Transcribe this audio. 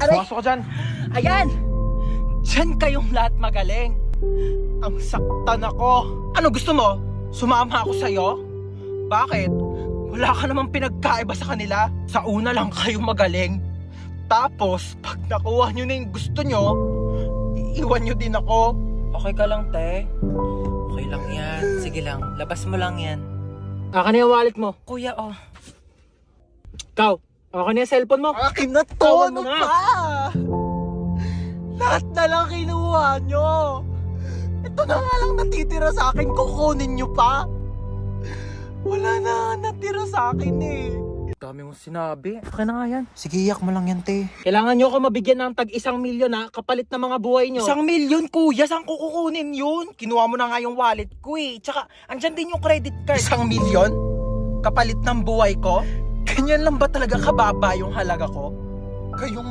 Pumasok ka dyan. Ayan! Diyan kayong lahat magaling. Ang saktan ako. Ano gusto mo? Sumama ako sa'yo? Bakit? Wala ka namang pinagkaiba sa kanila. Sa una lang kayo magaling. Tapos, pag nakuha nyo na yung gusto nyo, iiwan nyo din ako. Okay ka lang, te? Okay lang yan. Sige lang, labas mo lang yan. Akin na yung wallet mo. Kuya, oh. Ikaw, akin na yung cellphone mo. Akin na to! Tawan Ano mo na. pa? Lahat na lang kinuha nyo. Ito na nga lang natitira sa akin. Kukunin nyo pa. Wala na natira sa akin eh. Dami mong sinabi. Akin na nga yan. Sige, iyak mo lang yan, te. Kailangan nyo ako mabigyan ng tag 1 milyon ha, kapalit ng mga buhay nyo. 1 milyon, kuya. Saan ko kukunin yun? Kinuha mo na nga yung wallet ko eh. Tsaka, andyan din yung credit card. 1 milyon? Kapalit ng buhay ko? Ganyan lang ba talaga kababa yung halaga ko? Kayong